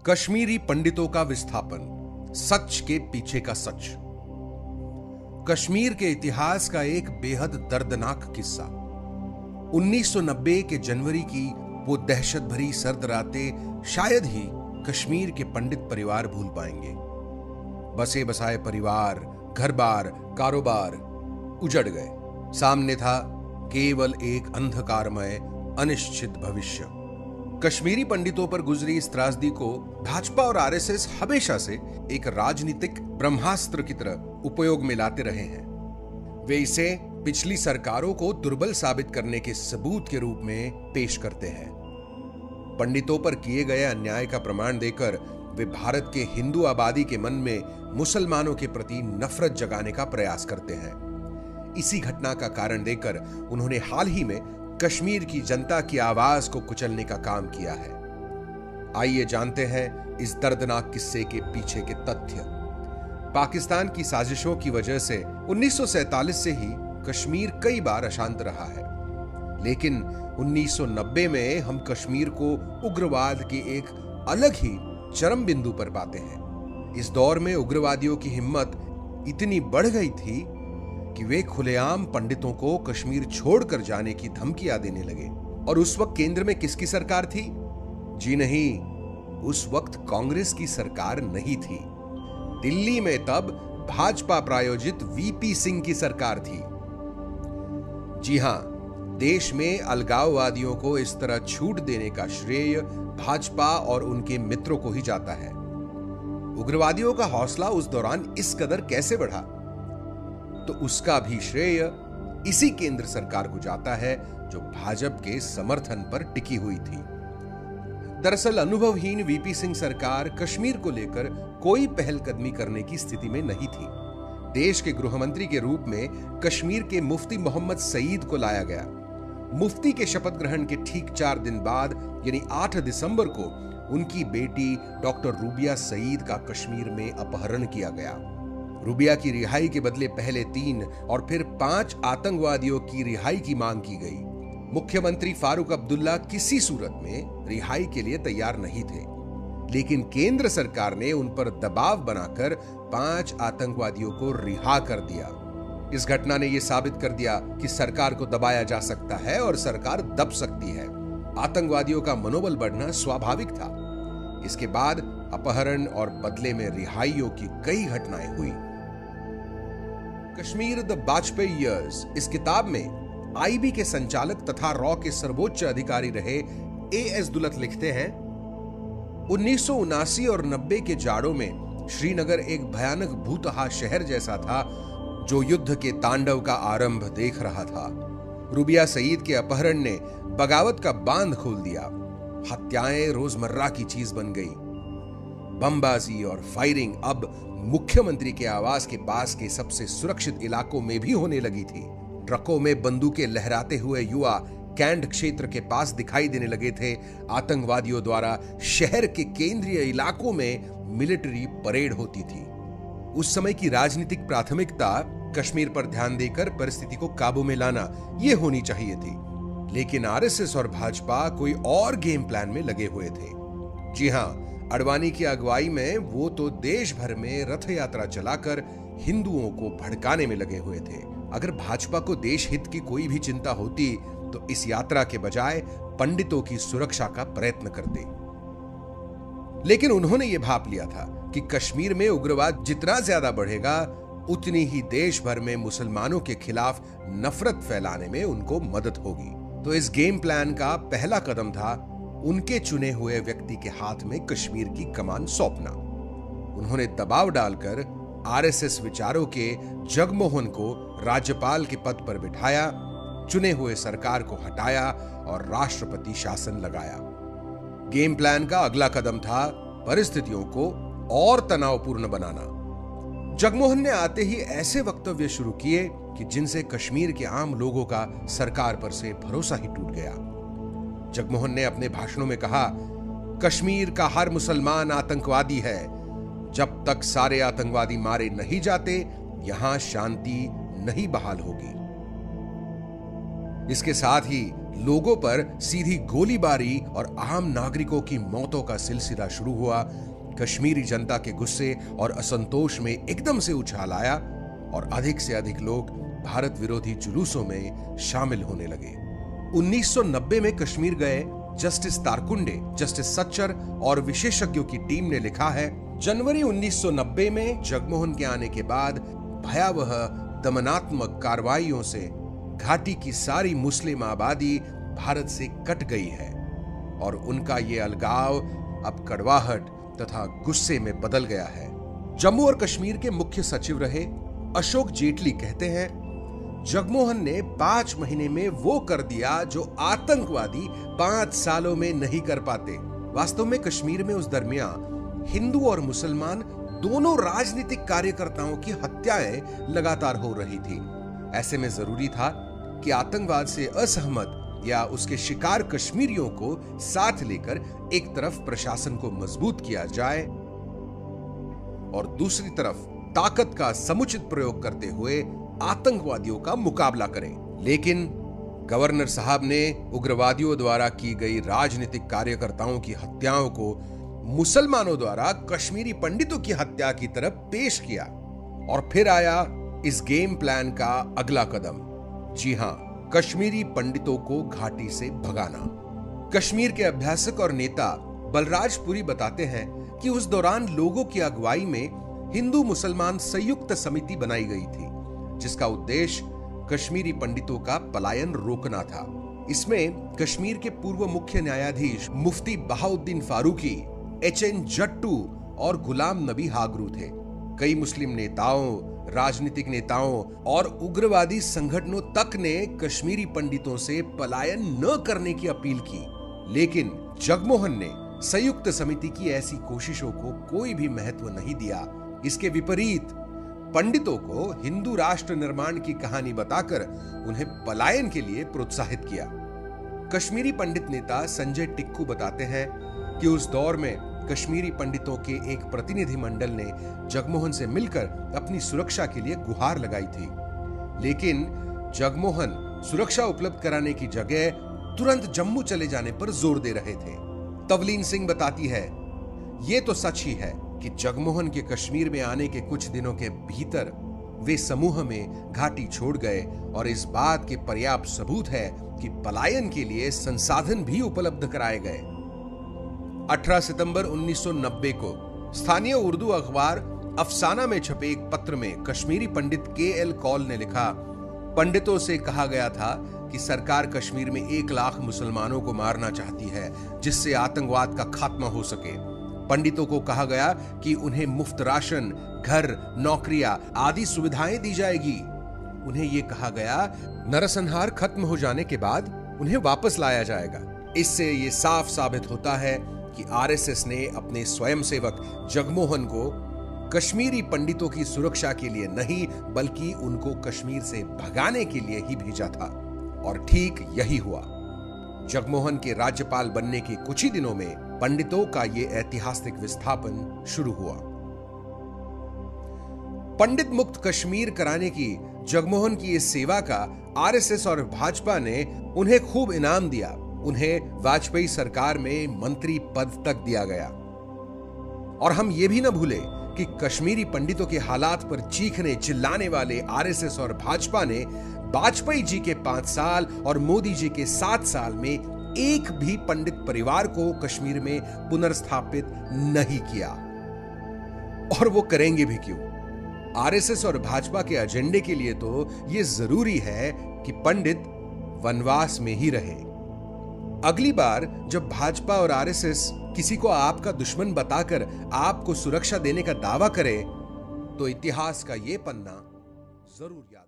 कश्मीरी पंडितों का विस्थापन, सच के पीछे का सच। कश्मीर के इतिहास का एक बेहद दर्दनाक किस्सा। 1990 के जनवरी की वो दहशत भरी सर्द रातें शायद ही कश्मीर के पंडित परिवार भूल पाएंगे। बसे बसाए परिवार, घर बार, कारोबार उजड़ गए। सामने था केवल एक अंधकारमय अनिश्चित भविष्य। कश्मीरी पंडितों पर गुजरी इस त्रासदी को भाजपा और आरएसएस हमेशा से एक राजनीतिक ब्रह्मास्त्र की तरह उपयोग में लाते रहे हैं। वे इसे पिछली सरकारों को दुर्बल साबित करने के सबूत के रूप में पेश करते हैं। पंडितों पर किए गए अन्याय का प्रमाण देकर वे भारत के हिंदू आबादी के मन में मुसलमानों के प्रति नफरत जगाने का प्रयास करते हैं। इसी घटना का कारण देकर उन्होंने हाल ही में कश्मीर की जनता की आवाज को कुचलने का काम किया है। आइए जानते हैं इस दर्दनाक किस्से के पीछे के तथ्य। पाकिस्तान की साजिशों की वजह से 1947 से ही कश्मीर कई बार अशांत रहा है, लेकिन 1990 में हम कश्मीर को उग्रवाद के एक अलग ही चरम बिंदु पर पाते हैं। इस दौर में उग्रवादियों की हिम्मत इतनी बढ़ गई थी कि वे खुलेआम पंडितों को कश्मीर छोड़कर जाने की धमकियां देने लगे। और उस वक्त केंद्र में किसकी सरकार थी? जी नहीं, उस वक्त कांग्रेस की सरकार नहीं थी। दिल्ली में तब भाजपा प्रायोजित वीपी सिंह की सरकार थी। जी हां, देश में अलगाववादियों को इस तरह छूट देने का श्रेय भाजपा और उनके मित्रों को ही जाता है। उग्रवादियों का हौसला उस दौरान इस कदर कैसे बढ़ा, तो उसका भी श्रेय इसी केंद्र सरकार को जाता है जो भाजपा के समर्थन पर टिकी हुई थी। दरअसल अनुभवहीन वीपी सिंह सरकार कश्मीर को लेकर कोई पहलकदमी करने की स्थिति में नहीं थी। देश के गृह मंत्री के रूप में कश्मीर के मुफ्ती मोहम्मद सईद को लाया गया। मुफ्ती के शपथ ग्रहण के ठीक 4 दिन बाद यानी 8 दिसंबर को उनकी बेटी डॉक्टर रूबिया सईद का कश्मीर में अपहरण किया गया। रूबिया की रिहाई के बदले पहले 3 और फिर 5 आतंकवादियों की रिहाई की मांग की गई। मुख्यमंत्री फारूक अब्दुल्ला किसी सूरत में रिहाई के लिए तैयार नहीं थे, लेकिन केंद्र सरकार ने उन पर दबाव बनाकर 5 आतंकवादियों को रिहा कर दिया। इस घटना ने यह साबित कर दिया कि सरकार को दबाया जा सकता है और सरकार दब सकती है। आतंकवादियों का मनोबल बढ़ना स्वाभाविक था। इसके बाद अपहरण और बदले में रिहाइयों की कई घटनाएं हुई। कश्मीर द वाजपेयी ईयर्स इस किताब में आईबी के संचालक तथा रॉ के सर्वोच्च अधिकारी रहे एएस दुलत लिखते हैं, 1979 और 90 के जाड़ों में श्रीनगर एक भयानक भूतहा शहर जैसा था जो युद्ध के तांडव का आरंभ देख रहा था। रूबिया सईद के अपहरण ने बगावत का बांध खोल दिया। हत्याएं रोजमर्रा की चीज बन गई। बमबाजी और फायरिंग अब मुख्यमंत्री के आवास के पास के सबसे सुरक्षित इलाकों में भी होने लगी थी। ट्रकों में बंदूकें लहराते हुए युवा कैंट क्षेत्र के पास दिखाई देने लगे थे। आतंकवादियों द्वारा शहर के केंद्रीय इलाकों में मिलिट्री परेड होती थी। उस समय की राजनीतिक प्राथमिकता कश्मीर पर ध्यान देकर परिस्थिति को काबू में लाना यह होनी चाहिए थी, लेकिन आरएसएस और भाजपा कोई और गेम प्लान में लगे हुए थे। जी हां, अडवाणी की अगुवाई में वो तो देश भर में रथ यात्रा चलाकर हिंदुओं को भड़काने में लगे हुए थे। अगर भाजपा को देश हित की कोई भी चिंता होती तो इस यात्रा के बजाय पंडितों की सुरक्षा का प्रयत्न करते। लेकिन उन्होंने ये भाप लिया था कि कश्मीर में उग्रवाद जितना ज्यादा बढ़ेगा उतनी ही देश भर में मुसलमानों के खिलाफ नफरत फैलाने में उनको मदद होगी। तो इस गेम प्लान का पहला कदम था उनके चुने हुए व्यक्ति के हाथ में कश्मीर की कमान सौंपना। उन्होंने दबाव डालकर आरएसएस विचारों के जगमोहन को राज्यपाल के पद पर बिठाया, चुने हुए सरकार को हटाया और राष्ट्रपति शासन लगाया। गेम प्लान का अगला कदम था परिस्थितियों को और तनावपूर्ण बनाना। जगमोहन ने आते ही ऐसे वक्तव्य शुरू किए कि जिनसे कश्मीर के आम लोगों का सरकार पर से भरोसा ही टूट गया। जगमोहन ने अपने भाषणों में कहा, कश्मीर का हर मुसलमान आतंकवादी है। जब तक सारे आतंकवादी मारे नहीं जाते, यहां शांति नहीं बहाल होगी। इसके साथ ही लोगों पर सीधी गोलीबारी और आम नागरिकों की मौतों का सिलसिला शुरू हुआ। कश्मीरी जनता के गुस्से और असंतोष में एकदम से उछाल आया और अधिक से अधिक लोग भारत विरोधी जुलूसों में शामिल होने लगे। 1990 में कश्मीर गए जस्टिस तारकुंडे, जस्टिस सच्चर और विशेषज्ञों की टीम ने लिखा है, जनवरी 1990 में जगमोहन के आने के बाद भयावह दमनात्मक कार्रवाइयों से घाटी की सारी मुस्लिम आबादी भारत से कट गई है और उनका ये अलगाव अब कड़वाहट तथा गुस्से में बदल गया है। जम्मू और कश्मीर के मुख्य सचिव रहे अशोक जेटली कहते हैं, जगमोहन ने 5 महीने में वो कर दिया जो आतंकवादी 5 सालों में नहीं कर पाते। वास्तव में कश्मीर में उस दरमियान हिंदू और मुसलमान दोनों राजनीतिक कार्यकर्ताओं की हत्याएं लगातार हो रही थी। ऐसे में जरूरी था कि आतंकवाद से असहमत या उसके शिकार कश्मीरियों को साथ लेकर एक तरफ प्रशासन को मजबूत किया जाए और दूसरी तरफ ताकत का समुचित प्रयोग करते हुए आतंकवादियों का मुकाबला करें। लेकिन गवर्नर साहब ने उग्रवादियों द्वारा की गई राजनीतिक कार्यकर्ताओं की हत्याओं को मुसलमानों द्वारा कश्मीरी पंडितों की हत्या की तरफ पेश किया और फिर आया इस गेम प्लान का अगला कदम। जी हां, कश्मीरी पंडितों को घाटी से भगाना। कश्मीर के अभ्यासक और नेता बलराज पुरी बताते हैं कि उस दौरान लोगों की अगुवाई में हिंदू मुसलमान संयुक्त समिति बनाई गई थी, जिसका उद्देश्य कश्मीरी पंडितों का पलायन रोकना था। इसमें कश्मीर के पूर्व मुख्य न्यायाधीश मुफ्ती बहाउद्दीन फारूकी, एच.एन. जट्टू और गुलाम नबी हागरू थे। कई मुस्लिम नेताओं, राजनीतिक नेताओं और उग्रवादी संगठनों तक ने कश्मीरी पंडितों से पलायन न करने की अपील की, लेकिन जगमोहन ने संयुक्त समिति की ऐसी कोशिशों को कोई भी महत्व नहीं दिया। इसके विपरीत पंडितों को हिंदू राष्ट्र निर्माण की कहानी बताकर उन्हें पलायन के लिए प्रोत्साहित किया। कश्मीरी पंडित नेता संजय टिक्कू बताते हैं कि उस दौर में कश्मीरी पंडितों के एक प्रतिनिधि मंडल ने जगमोहन से मिलकर अपनी सुरक्षा के लिए गुहार लगाई थी, लेकिन जगमोहन सुरक्षा उपलब्ध कराने की जगह तुरंत जम्मू चले जाने पर जोर दे रहे थे। तवलीन सिंह बताती है, ये तो सच ही है कि जगमोहन के कश्मीर में आने के कुछ दिनों के भीतर वे समूह में घाटी छोड़ गए और इस बात के पर्याप्त सबूत है कि पलायन के लिए संसाधन भी उपलब्ध कराए गए। 18 सितंबर 1990 को स्थानीय उर्दू अखबार अफसाना में छपे एक पत्र में कश्मीरी पंडित के.एल. कौल ने लिखा, पंडितों से कहा गया था कि सरकार कश्मीर में 1 लाख मुसलमानों को मारना चाहती है, जिससे आतंकवाद का खात्मा हो सके। पंडितों को कहा गया कि उन्हें मुफ्त राशन, घर, नौकरियां आदि सुविधाएं दी जाएगी। उन्हें यह कहा गया नरसंहार खत्म हो जाने के बाद उन्हें वापस लाया जाएगा। इससे यह साफ साबित होता है कि आरएसएस ने अपने स्वयंसेवक जगमोहन को कश्मीरी पंडितों की सुरक्षा के लिए नहीं, बल्कि उनको कश्मीर से भगाने के लिए ही भेजा था। और ठीक यही हुआ। जगमोहन के राज्यपाल बनने के कुछ ही दिनों में पंडितों का यह ऐतिहासिक विस्थापन शुरू हुआ। पंडित मुक्त कश्मीर कराने की जगमोहन की इस सेवा का आरएसएस और भाजपा ने उन्हें खूब इनाम दिया। उन्हें वाजपेयी सरकार में मंत्री पद तक दिया गया। और हम ये भी न भूले कि कश्मीरी पंडितों के हालात पर चीखने चिल्लाने वाले आरएसएस और भाजपा ने वाजपेयी जी के 5 साल और मोदी जी के 7 साल में एक भी पंडित परिवार को कश्मीर में पुनर्स्थापित नहीं किया। और वो करेंगे भी क्यों? आरएसएस और भाजपा के एजेंडे के लिए तो ये जरूरी है कि पंडित वनवास में ही रहे। अगली बार जब भाजपा और आरएसएस किसी को आपका दुश्मन बताकर आपको सुरक्षा देने का दावा करे, तो इतिहास का ये पन्ना जरूर याद